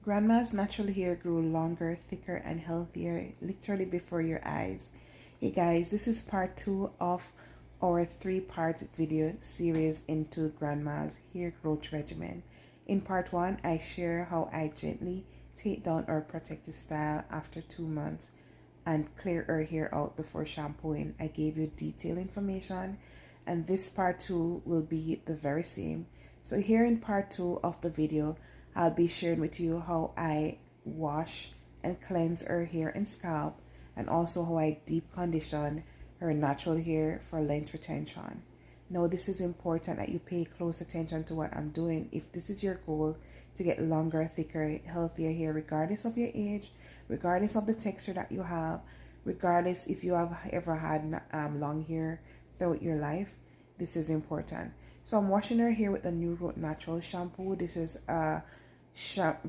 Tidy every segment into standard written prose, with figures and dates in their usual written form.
Grandma's natural hair grew longer, thicker, and healthier literally before your eyes. Hey guys, this is part 2 of our 3-part video series into Grandma's hair growth regimen. In part 1, I share how I gently take down our protective style after 2 months and clear our hair out before shampooing. I gave you detailed information, and this part 2 will be the very same. So here in part 2 of the video, I'll be sharing with you how I wash and cleanse her hair and scalp, and also how I deep condition her natural hair for length retention. Now this is important that you pay close attention to what I'm doing if this is your goal to get longer, thicker, healthier hair regardless of your age, regardless of the texture that you have, regardless if you have ever had long hair throughout your life. This is important. So I'm washing her hair with the New Growth Naturals shampoo. This is a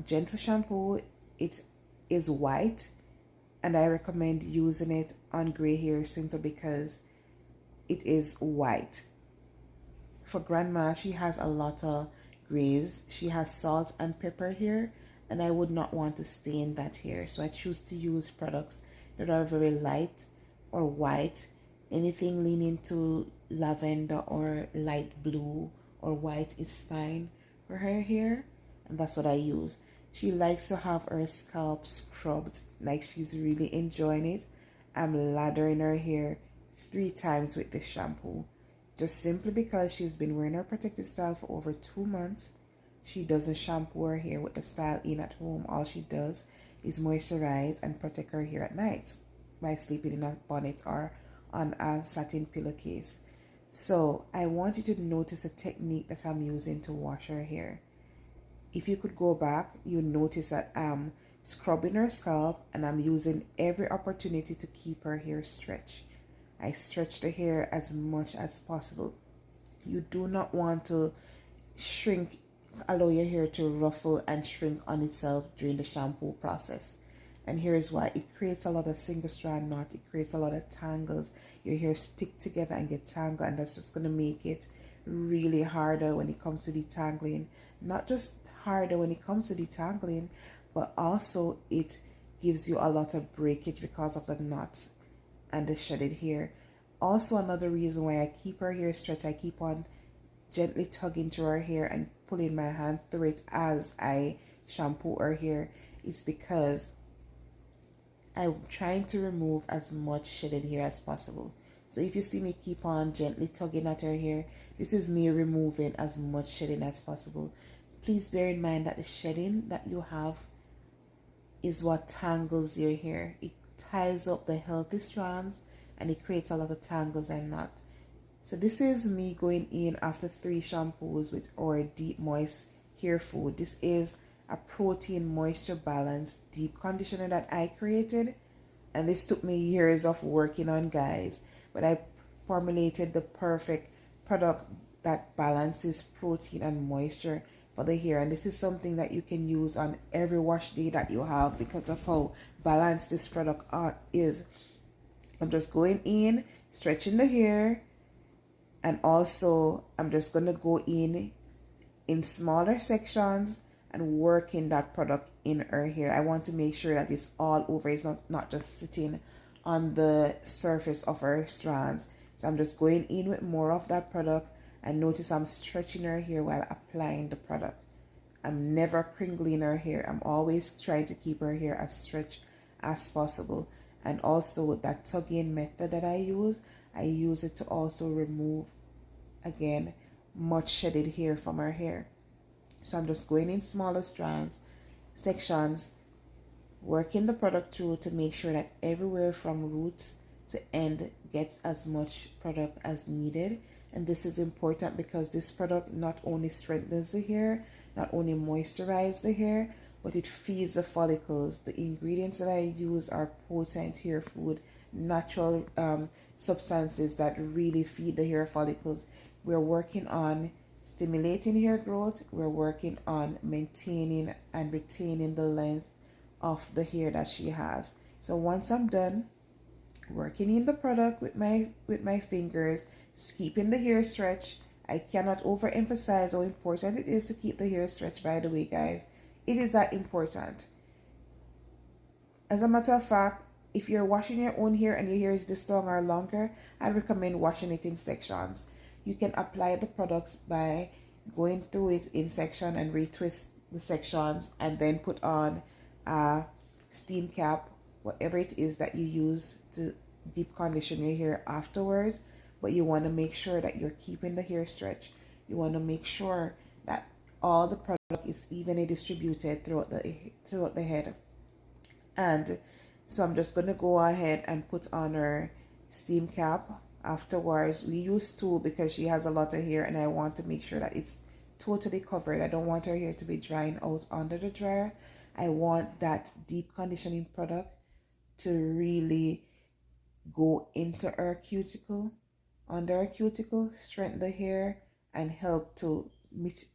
gentle shampoo. It is white, and I recommend using it on gray hair simply because it is white. For Grandma, she has a lot of grays. She has salt and pepper hair, and I would not want to stain that hair. So I choose to use products that are very light or white. Anything leaning to lavender or light blue or white is fine for her hair, and that's what I use. She likes to have her scalp scrubbed, like she's really enjoying it. I'm lathering her hair 3 times with this shampoo, just simply because she's been wearing her protective style for over 2 months. She doesn't shampoo her hair with the style in at home. All she does is moisturize and protect her hair at night by sleeping in a bonnet or on a satin pillowcase. So I want you to notice the technique that I'm using to wash her hair. If you could go back, you'll notice that I'm scrubbing her scalp and I'm using every opportunity to keep her hair stretched. I stretch the hair as much as possible. You do not want to allow your hair to ruffle and shrink on itself during the shampoo process. And here's why. It creates a lot of single strand knot. It creates a lot of tangles. Your hair stick together and get tangled, and that's just going to make it really harder when it comes to detangling. Not just harder when it comes to detangling, but also it gives you a lot of breakage because of the knots and the shedded hair. Also, another reason why I keep her hair stretched, I keep on gently tugging to her hair and pulling my hand through it as I shampoo her hair, is because I'm trying to remove as much shedded hair as possible. So if you see me keep on gently tugging at her hair, this is me removing as much shedding as possible. Please bear in mind that the shedding that you have is what tangles your hair. It ties up the healthy strands and it creates a lot of tangles and knots. So this is me going in after 3 shampoos with our deep moist hair food. This is a protein moisture balanced deep conditioner that I created, and this took me years of working on, guys, but I formulated the perfect product that balances protein and moisture for the hair. And this is something that you can use on every wash day that you have because of how balanced this product is. I'm just going in, stretching the hair, and also I'm just going to go in smaller sections and working that product in her hair. I want to make sure that it's all over. It's not just sitting on the surface of her strands. So I'm just going in with more of that product, and notice I'm stretching her hair while applying the product. I'm never crinkling her hair. I'm always trying to keep her hair as stretched as possible. And also with that tugging method that I use it to also remove, again, much shedded hair from her hair. So I'm just going in smaller sections, working the product through to make sure that everywhere from roots to end gets as much product as needed. And this is important because this product not only strengthens the hair, not only moisturizes the hair, but it feeds the follicles. The ingredients that I use are potent hair food, natural substances that really feed the hair follicles. We're working on stimulating hair growth. We're working on maintaining and retaining the length of the hair that she has. So once I'm done working in the product with my fingers, keeping the hair stretched, I cannot overemphasize how important it is to keep the hair stretched, by the way, guys. It is that important. As a matter of fact, if you're washing your own hair and your hair is this long or longer, I recommend washing it in sections. You can apply the products by going through it in section and retwist the sections, and then put on a steam cap, whatever it is that you use to deep condition your hair afterwards. But you want to make sure that you're keeping the hair stretch. You want to make sure that all the product is evenly distributed throughout the head. And so I'm just going to go ahead and put on her steam cap afterwards. We use two because she has a lot of hair and I want to make sure that it's totally covered. I don't want her hair to be drying out under the dryer. I want that deep conditioning product to really go into her cuticle, under her cuticle, strengthen the hair, and help to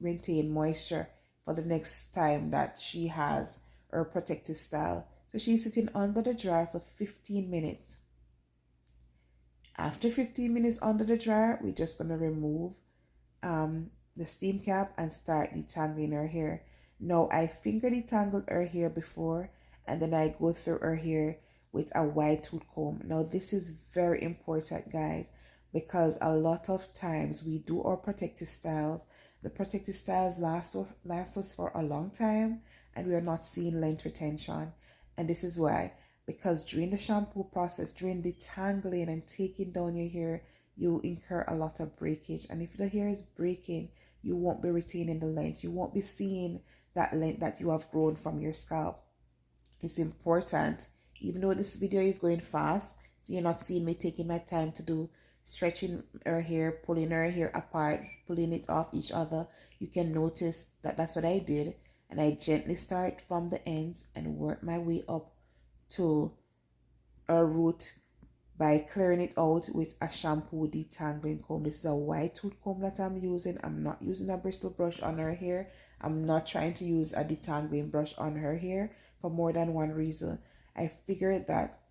maintain moisture for the next time that she has her protective style. So she's sitting under the dryer for 15 minutes. After 15 minutes under the dryer, we're just going to remove the steam cap and start detangling her hair. Now, I finger detangled her hair before, and then I go through her hair with a wide tooth comb. Now, this is very important, guys, because a lot of times we do our protective styles. The protective styles last us for a long time, and we are not seeing length retention. And this is why, because during the shampoo process, during detangling and taking down your hair, you incur a lot of breakage. And if the hair is breaking, you won't be retaining the length. You won't be seeing that length that you have grown from your scalp. It's important, even though this video is going fast, so you're not seeing me taking my time to do stretching her hair, pulling her hair apart, pulling it off each other. You can notice that that's what I did. And I gently start from the ends and work my way up to a root by clearing it out with a shampoo detangling comb. This is a wide tooth comb that I'm using. I'm not using a bristle brush on her hair. I'm not trying to use a detangling brush on her hair for more than one reason. I figured that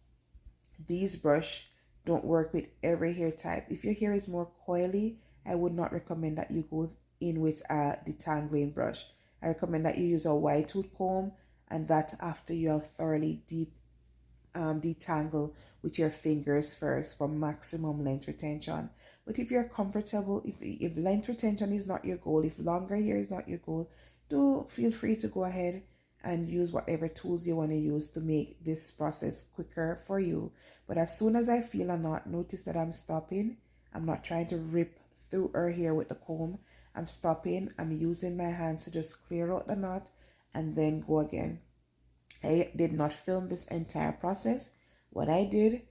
these brush don't work with every hair type. If your hair is more coily, I would not recommend that you go in with a detangling brush. I recommend that you use a wide tooth comb, and that after you have thoroughly detangle with your fingers first for maximum length retention. But if you're comfortable, if length retention is not your goal, if longer hair is not your goal, do feel free to go ahead and use whatever tools you want to use to make this process quicker for you. But as soon as I feel a knot, notice that I'm stopping. I'm not trying to rip through her hair with the comb. I'm stopping. I'm using my hands to just clear out the knot and then go again. I did not film this entire process. What I did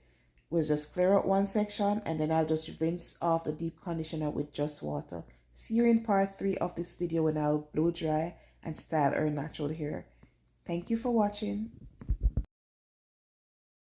was just clear out one section, and then I'll just rinse off the deep conditioner with just water. See you in part 3 of this video when I'll blow dry and style her natural hair. Thank you for watching.